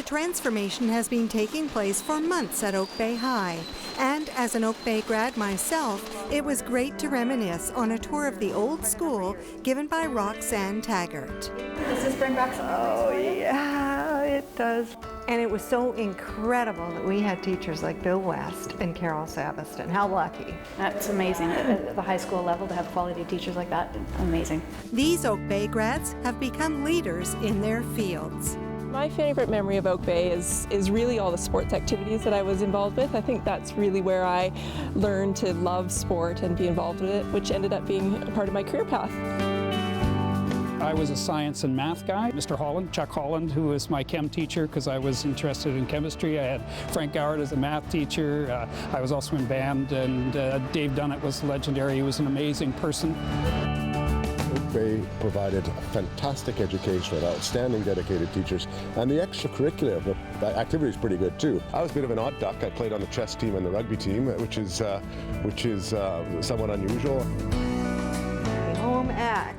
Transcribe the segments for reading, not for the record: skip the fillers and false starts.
transformation has been taking place for months at Oak Bay High, and as an Oak Bay grad myself, it was great to reminisce on a tour of the old school given by Roxanne Taggart. Does this bring back some memories? Oh yeah, it does. And it was so incredible that we had teachers like Bill West and Carol Savaston. How lucky. That's amazing. At the high school level to have quality teachers like that, amazing. These Oak Bay grads have become leaders in their fields. My favorite memory of Oak Bay is really all the sports activities that I was involved with. I think that's really where I learned to love sport and be involved with it, which ended up being a part of my career path. I was a science and math guy. Mr. Holland, Chuck Holland, who was my chem teacher because I was interested in chemistry. I had Frank Goward as a math teacher. I was also in band, and Dave Dunnett was legendary. He was an amazing person. Oak Bay provided a fantastic education with outstanding dedicated teachers, and the extracurricular the activity is pretty good too. I was a bit of an odd duck. I played on the chess team and the rugby team, which is somewhat unusual. Home ec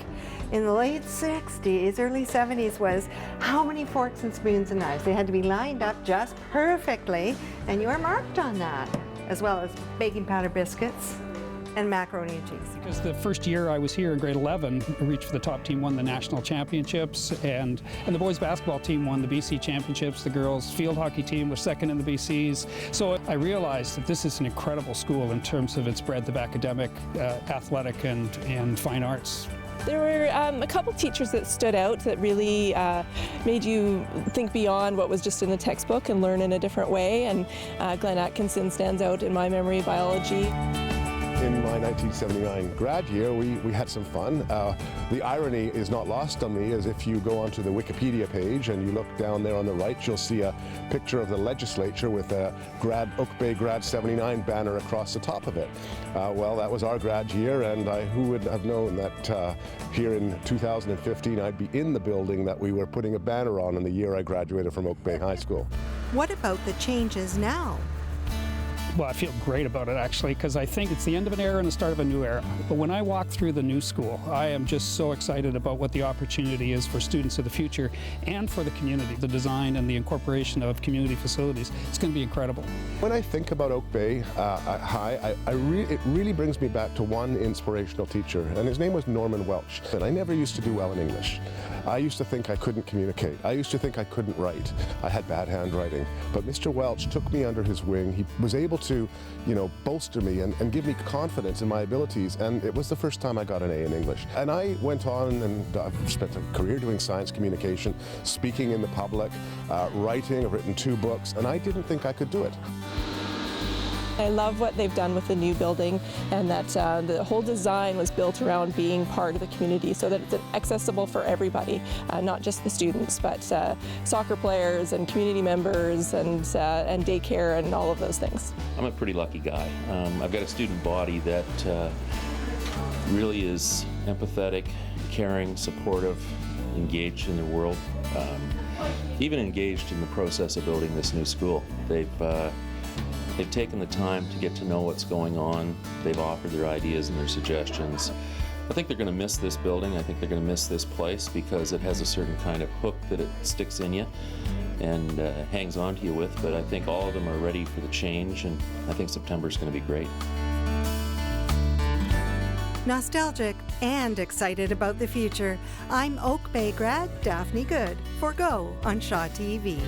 in the late 60s, early 70s was how many forks and spoons and knives. They had to be lined up just perfectly, and you were marked on that, as well as baking powder biscuits and macaroni and cheese. Because the first year I was here in grade 11, I reached for the top team, won the national championships, and the boys basketball team won the BC championships. The girls field hockey team was second in the BCs. So I realized that this is an incredible school in terms of its breadth of academic, athletic, and fine arts. There were a couple teachers that stood out that really made you think beyond what was just in the textbook and learn in a different way, and Glenn Atkinson stands out in my memory, biology. In my 1979 grad year, we had some fun. The irony is not lost on me, as if you go onto the Wikipedia page and you look down there on the right, you'll see a picture of the legislature with a Oak Bay Grad 79 banner across the top of it. Well, that was our grad year, and who would have known that here in 2015 I'd be in the building that we were putting a banner on in the year I graduated from Oak Bay High School. What about the changes now? Well, I feel great about it, actually, because I think it's the end of an era and the start of a new era. But when I walk through the new school, I am just so excited about what the opportunity is for students of the future and for the community. The design and the incorporation of community facilities, it's going to be incredible. When I think about Oak Bay High, it really brings me back to one inspirational teacher, and his name was Norman Welch. And I never used to do well in English. I used to think I couldn't communicate. I used to think I couldn't write. I had bad handwriting. But Mr. Welch took me under his wing. He was able to, bolster me and give me confidence in my abilities. And it was the first time I got an A in English. And I went on and I've spent a career doing science communication, speaking in the public, writing. I've written 2 books, and I didn't think I could do it. I love what they've done with the new building, and that the whole design was built around being part of the community so that it's accessible for everybody, not just the students, but soccer players and community members and daycare and all of those things. I'm a pretty lucky guy. I've got a student body that really is empathetic, caring, supportive, engaged in their world, even engaged in the process of building this new school. They've taken the time to get to know what's going on. They've offered their ideas and their suggestions. I think they're going to miss this building. I think they're going to miss this place because it has a certain kind of hook that it sticks in you and hangs on to you with. But I think all of them are ready for the change, and I think September is going to be great. Nostalgic and excited about the future. I'm Oak Bay grad Daphne Goode for Go on ShawTV.